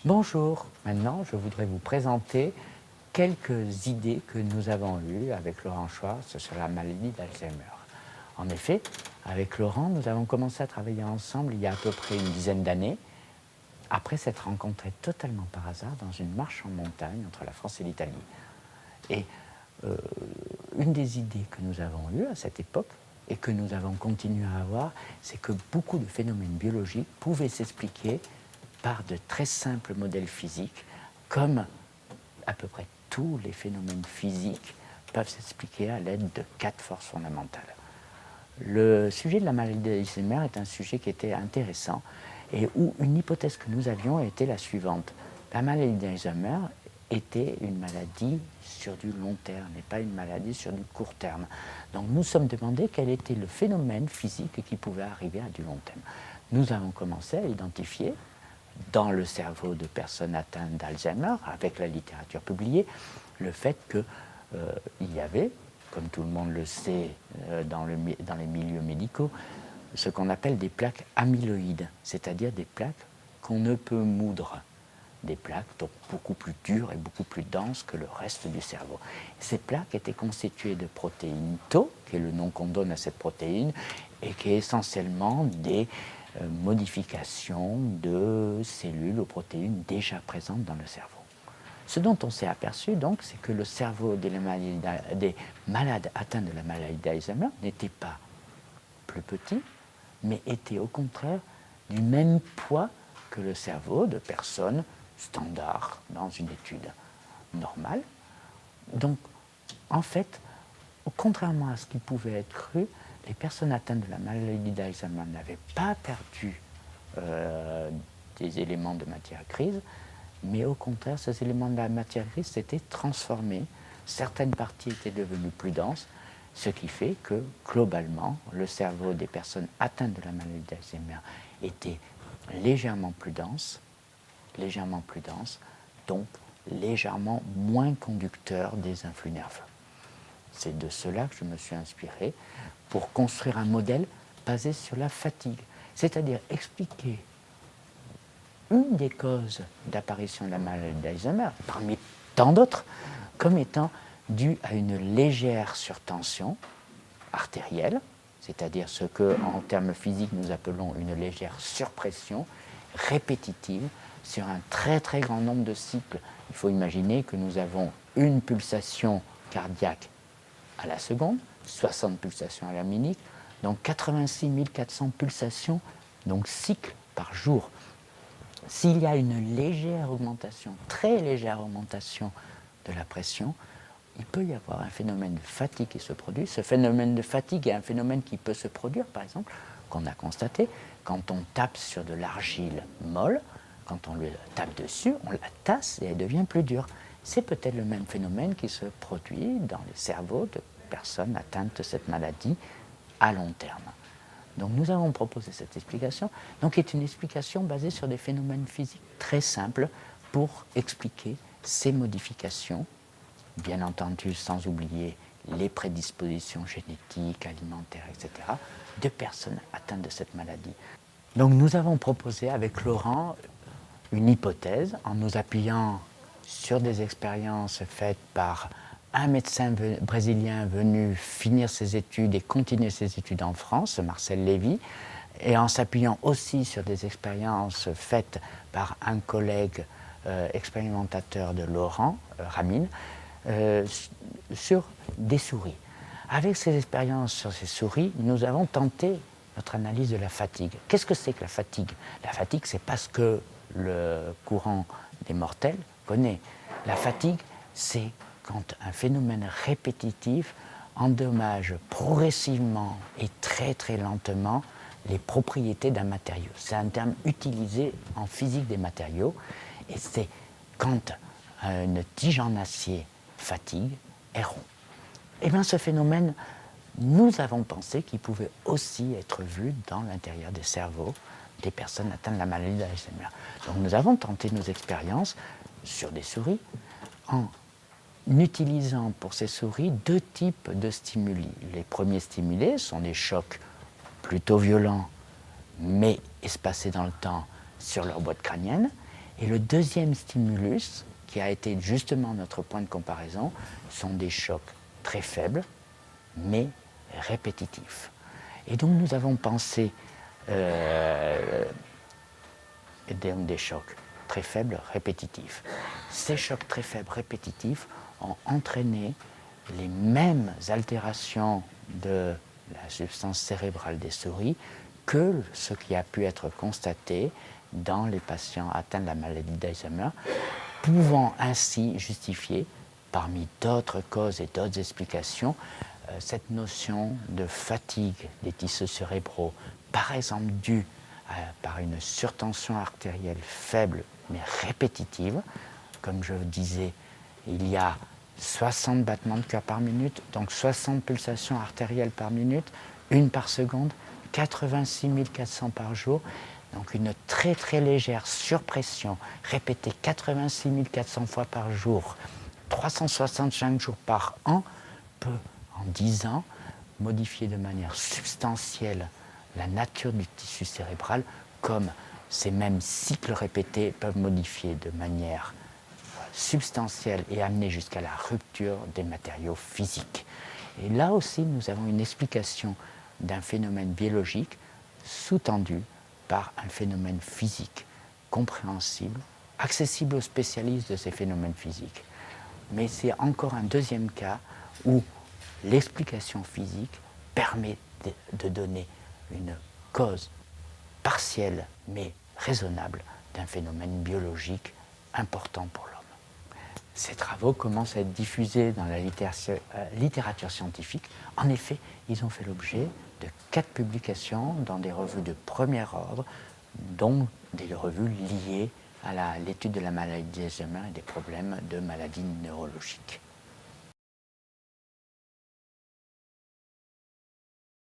Bonjour, maintenant je voudrais vous présenter quelques idées que nous avons eues avec Laurent Schwartz sur la maladie d'Alzheimer. En effet, avec Laurent, nous avons commencé à travailler ensemble il y a à peu près une dizaine d'années, après s'être rencontrés totalement par hasard dans une marche en montagne entre la France et l'Italie. Et une des idées que nous avons eues à cette époque, et que nous avons continué à avoir, c'est que beaucoup de phénomènes biologiques pouvaient s'expliquer par de très simples modèles physiques, comme à peu près tous les phénomènes physiques peuvent s'expliquer à l'aide de 4 forces fondamentales. Le sujet de la maladie d'Alzheimer est un sujet qui était intéressant et où une hypothèse que nous avions était la suivante. La maladie d'Alzheimer était une maladie sur du long terme et pas une maladie sur du court terme. Donc nous nous sommes demandé quel était le phénomène physique qui pouvait arriver à du long terme. Nous avons commencé à identifier dans le cerveau de personnes atteintes d'Alzheimer, avec la littérature publiée, le fait qu'il y avait, comme tout le monde le sait dans les milieux médicaux, ce qu'on appelle des plaques amyloïdes, c'est-à-dire des plaques qu'on ne peut moudre, des plaques donc beaucoup plus dures et beaucoup plus denses que le reste du cerveau. Ces plaques étaient constituées de protéines Tau, qui est le nom qu'on donne à cette protéine, et qui est essentiellement des modifications de cellules ou protéines déjà présentes dans le cerveau. Ce dont on s'est aperçu donc, c'est que le cerveau des malades atteints de la maladie d'Alzheimer n'était pas plus petit, mais était au contraire du même poids que le cerveau de personnes standards dans une étude normale. Donc, en fait, contrairement à ce qui pouvait être cru, les personnes atteintes de la maladie d'Alzheimer n'avaient pas perdu des éléments de matière grise, mais au contraire, ces éléments de la matière grise s'étaient transformés. Certaines parties étaient devenues plus denses, ce qui fait que, globalement, le cerveau des personnes atteintes de la maladie d'Alzheimer était légèrement plus dense, donc légèrement moins conducteur des influx nerveux. C'est de cela que je me suis inspiré pour construire un modèle basé sur la fatigue, c'est-à-dire expliquer une des causes d'apparition de la maladie d'Alzheimer, parmi tant d'autres, comme étant due à une légère surtension artérielle, c'est-à-dire ce que, en termes physiques, nous appelons une légère surpression répétitive sur un très très grand nombre de cycles. Il faut imaginer que nous avons une pulsation cardiaque à la seconde, 60 pulsations à la minute, donc 86 400 pulsations, donc cycles par jour. S'il y a une légère augmentation, très légère augmentation de la pression, il peut y avoir un phénomène de fatigue qui se produit. Ce phénomène de fatigue est un phénomène qui peut se produire, par exemple, qu'on a constaté quand on tape sur de l'argile molle, quand on le tape dessus, on la tasse et elle devient plus dure. C'est peut-être le même phénomène qui se produit dans les cerveaux de personnes atteintes de cette maladie à long terme. Donc nous avons proposé cette explication, donc qui est une explication basée sur des phénomènes physiques très simples pour expliquer ces modifications, bien entendu sans oublier les prédispositions génétiques, alimentaires, etc., de personnes atteintes de cette maladie. Donc nous avons proposé avec Laurent une hypothèse en nous appuyant sur des expériences faites par un médecin brésilien venu finir ses études et continuer ses études en France, Marcel Lévy, et en s'appuyant aussi sur des expériences faites par un collègue expérimentateur de Laurent, Ramin, sur des souris. Avec ces expériences sur ces souris, nous avons tenté notre analyse de la fatigue. Qu'est-ce que c'est que la fatigue? La fatigue, c'est pas ce que le courant des mortels connaît. La fatigue, c'est quand un phénomène répétitif endommage progressivement et très très lentement les propriétés d'un matériau. C'est un terme utilisé en physique des matériaux et c'est quand une tige en acier fatigue, est rond. Et bien ce phénomène, nous avons pensé qu'il pouvait aussi être vu dans l'intérieur des cerveaux des personnes atteintes de la maladie d'Alzheimer. Donc nous avons tenté nos expériences sur des souris en utilisant pour ces souris 2 types de stimuli. Les premiers stimulés sont des chocs plutôt violents, mais espacés dans le temps sur leur boîte crânienne. Et le deuxième stimulus, qui a été justement notre point de comparaison, sont des chocs très faibles, mais répétitifs. Et donc nous avons pensé des chocs très faibles, répétitifs. Ces chocs très faibles, répétitifs ont entraîné les mêmes altérations de la substance cérébrale des souris que ce qui a pu être constaté dans les patients atteints de la maladie d'Alzheimer, pouvant ainsi justifier, parmi d'autres causes et d'autres explications, cette notion de fatigue des tissus cérébraux, par exemple due par une surtension artérielle faible mais répétitive. Comme je disais, il y a 60 battements de cœur par minute, donc 60 pulsations artérielles par minute, une par seconde, 86 400 par jour. Donc une très très légère surpression répétée 86 400 fois par jour, 365 jours par an, peut en 10 ans modifier de manière substantielle la nature du tissu cérébral, comme ces mêmes cycles répétés peuvent modifier de manière substantielle et amener jusqu'à la rupture des matériaux physiques. Et là aussi, nous avons une explication d'un phénomène biologique sous-tendu par un phénomène physique compréhensible, accessible aux spécialistes de ces phénomènes physiques. Mais c'est encore un deuxième cas où l'explication physique permet de donner une cause partielle mais raisonnable d'un phénomène biologique important pour l'homme. Ces travaux commencent à être diffusés dans la littérature scientifique. En effet, ils ont fait l'objet de 4 publications dans des revues de premier ordre, dont des revues liées à l'étude de la maladie d'Alzheimer et des problèmes de maladies neurologiques.